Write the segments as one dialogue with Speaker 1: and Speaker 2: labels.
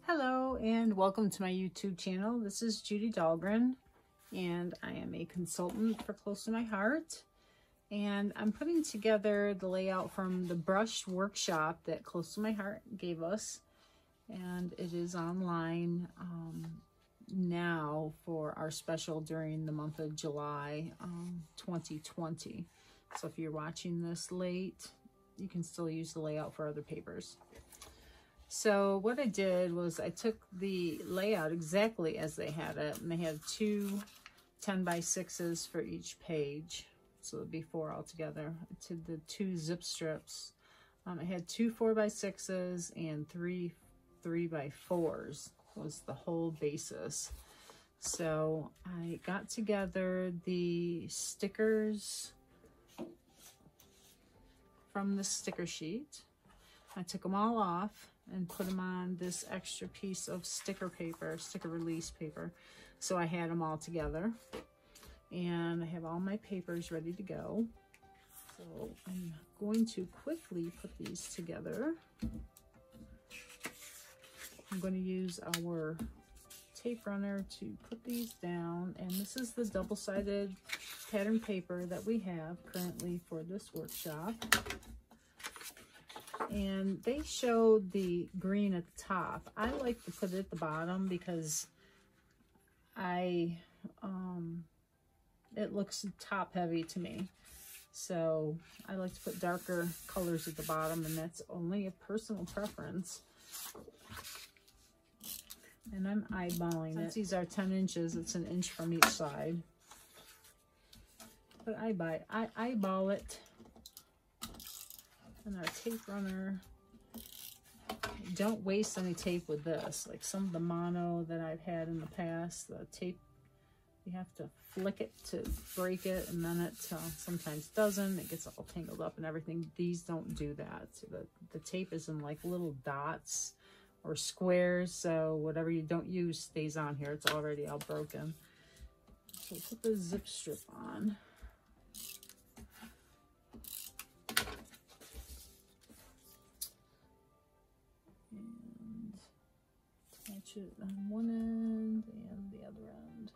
Speaker 1: Hello and welcome to my YouTube channel. This is Judy Dahlgren and I am a consultant for Close to My Heart. And I'm putting together the layout from the brush workshop that Close to My Heart gave us. And it is online now for our special during the month of July 2020. So if you're watching this late, you can still use the layout for other papers. So what I did was I took the layout exactly as they had it, and they had two 10x6s for each page. So it'd be 4 altogether. I did the 2 zip strips. I had 2 4x6s and 3 3x4s was the whole basis. So I got together the stickers from the sticker sheet. I took them all off and put them on this extra piece of sticker paper, sticker release paper. So I had them all together. And I have all my papers ready to go. So I'm going to quickly put these together. I'm going to use our tape runner to put these down. And this is the double-sided pattern paper that we have currently for this workshop. And they showed the green at the top. I like to put it at the bottom because it looks top heavy to me. So I like to put darker colors at the bottom, and that's only a personal preference. And I'm eyeballing it. Since these are 10 inches, it's an inch from each side. But I eyeball it. And our tape runner, don't waste any tape with this. Like some of the mono that I've had in the past, the tape, you have to flick it to break it, and then it sometimes doesn't. It gets all tangled up and everything. These don't do that. So the tape is in like little dots or squares, so whatever you don't use stays on here. It's already all broken. So put the zip strip on. Attach it on one end and the other end.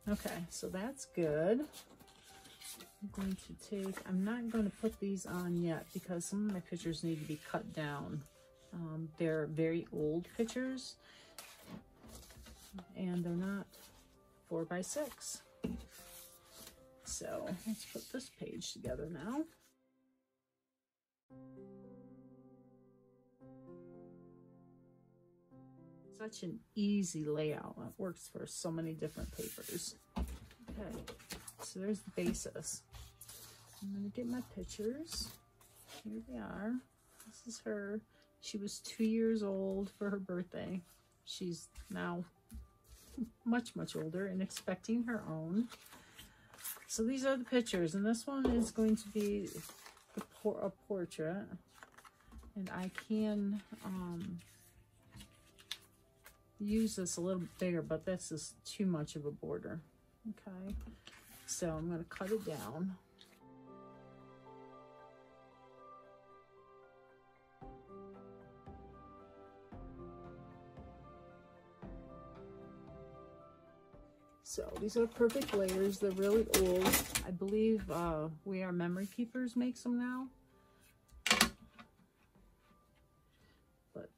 Speaker 1: Okay, so that's good. I'm going to take, I'm not going to put these on yet because some of my pictures need to be cut down. They're very old pictures and they're not 4x6. So let's put this page together now. Such an easy layout. It works for so many different papers. Okay, so there's the basis. I'm gonna get my pictures. Here they are. This is her. She was 2 years old for her birthday. She's now much, much older and expecting her own. So these are the pictures, and this one is going to be a portrait. And I can use this a little bit bigger, but this is too much of a border. Okay, so I'm going to cut it down. So these are perfect layers. They're really old. I believe We Are Memory Keepers makes them now. But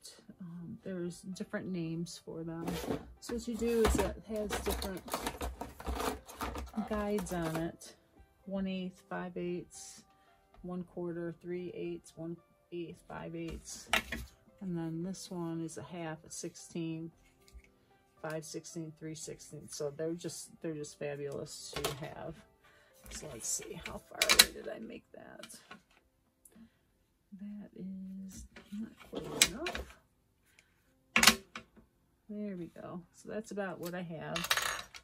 Speaker 1: there's different names for them. So what you do is it has different guides on it. 1/8, 5/8, 1/4, 3/8, 1/8, 5/8. And then this one is a half, a 16, 5/16, 3/16. So they're just fabulous to have. So let's see, how far away did I make that? That is not quite enough. There we go. So that's about what I have.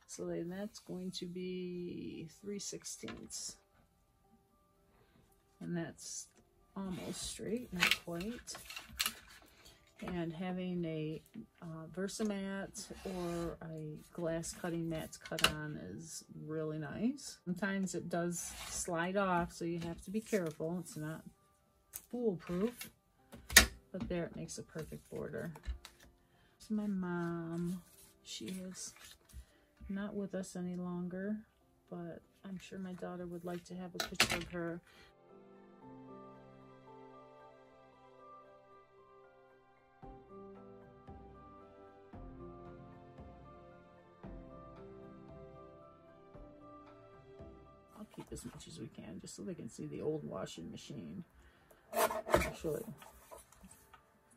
Speaker 1: So then that's going to be 3/16. And that's almost straight, not quite. And having a Versamat or a glass cutting mat to cut on is really nice. Sometimes it does slide off, so you have to be careful. It's not foolproof. But there, it makes a perfect border. This is my mom. She is not with us any longer, but I'm sure my daughter would like to have a picture of her. I'll keep as much as we can, just so they can see the old washing machine. Actually,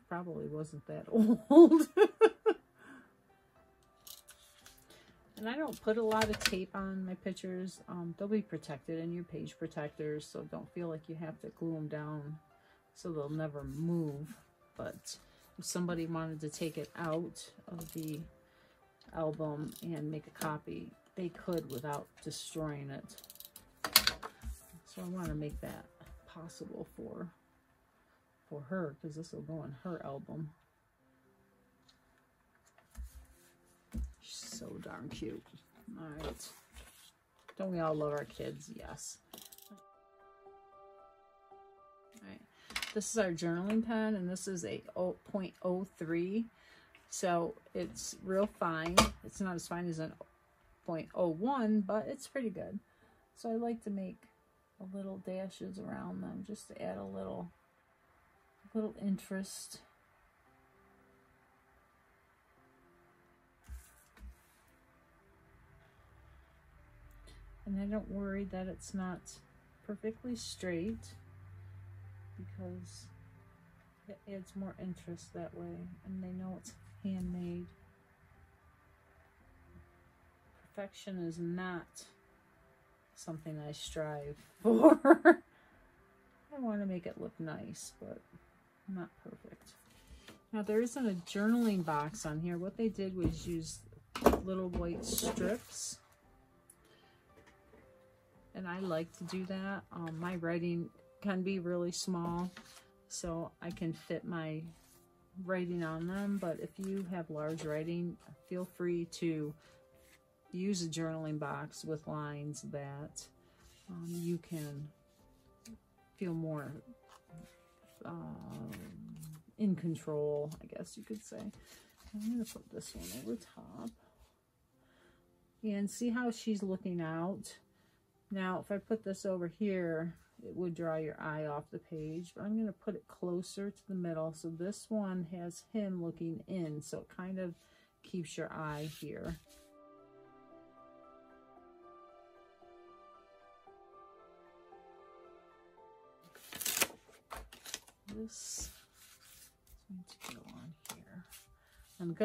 Speaker 1: probably wasn't that old. And I don't put a lot of tape on my pictures. They'll be protected in your page protectors, so don't feel like you have to glue them down so they'll never move. But if somebody wanted to take it out of the album and make a copy, they could without destroying it. So I want to make that possible for her, because this will go in her album. She's so darn cute. All right. Don't we all love our kids? Yes. All right. This is our journaling pen, and this is a 0.03. So it's real fine. It's not as fine as a 0.01, but it's pretty good. So I like to make a little dashes around them just to add a little interest. And I don't worry that it's not perfectly straight, because it adds more interest that way, and they know it's handmade. Perfection is not something I strive for. I want to make it look nice, but not perfect. Now, there isn't a journaling box on here. What they did was use little white strips, and I like to do that. My writing can be really small, so I can fit my writing on them, but if you have large writing, feel free to use a journaling box with lines that you can feel more in control, I guess you could say. I'm going to put this one over top. And see how she's looking out? Now, if I put this over here, it would draw your eye off the page. But I'm going to put it closer to the middle. So this one has him looking in. So it kind of keeps your eye here. This is going to go on here. I'm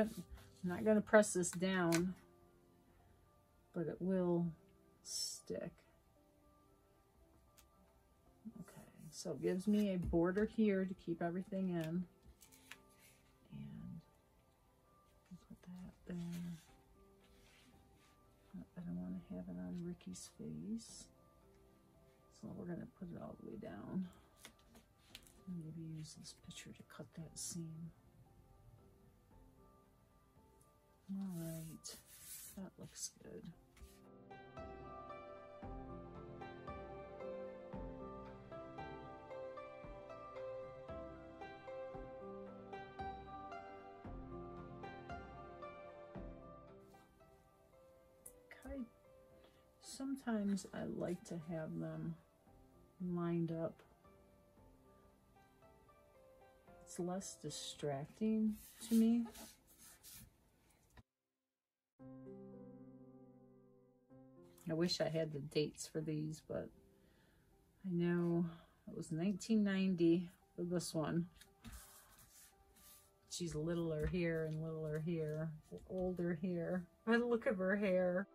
Speaker 1: not going to press this down, but it will stick. Okay, so it gives me a border here to keep everything in. And put that there. I don't want to have it on Ricky's face. So we're going to put it all the way down. Maybe use this picture to cut that seam. All right, that looks good. Sometimes I like to have them lined up. It's less distracting to me. I wish I had the dates for these, but I know it was 1990 for this one. She's littler here and littler here, older here. By the look of her hair.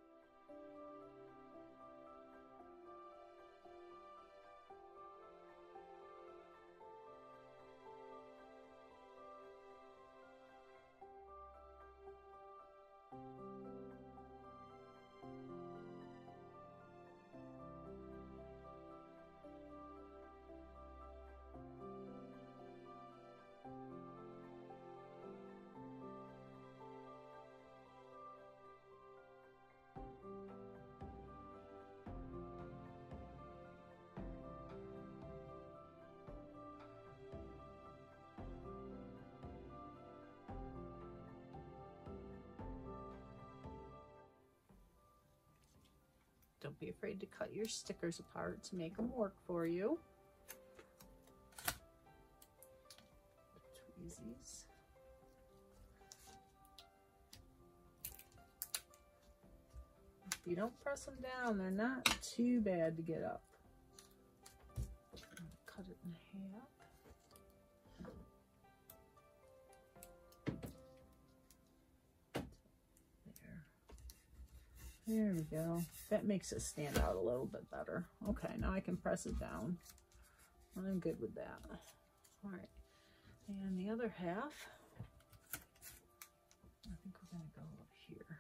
Speaker 1: Don't be afraid to cut your stickers apart to make them work for you. Tweezies. If you don't press them down, they're not too bad to get up. Cut it in half. There we go. That makes it stand out a little bit better. Okay, now I can press it down. I'm good with that. All right, and the other half, I think we're gonna go up here.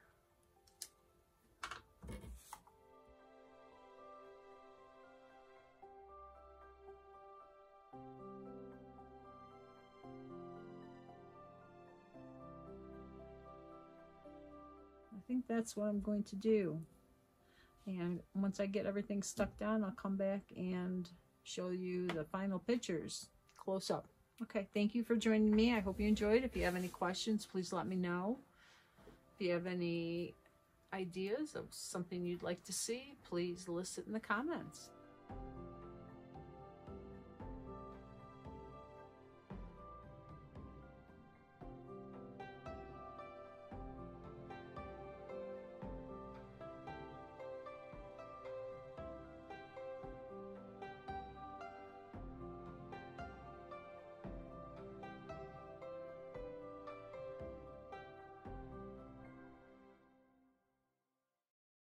Speaker 1: I think that's what I'm going to do. And once I get everything stuck down, I'll come back and show you the final pictures close up. Okay, thank you for joining me. I hope you enjoyed. If you have any questions, please let me know. If you have any ideas of something you'd like to see, please list it in the comments.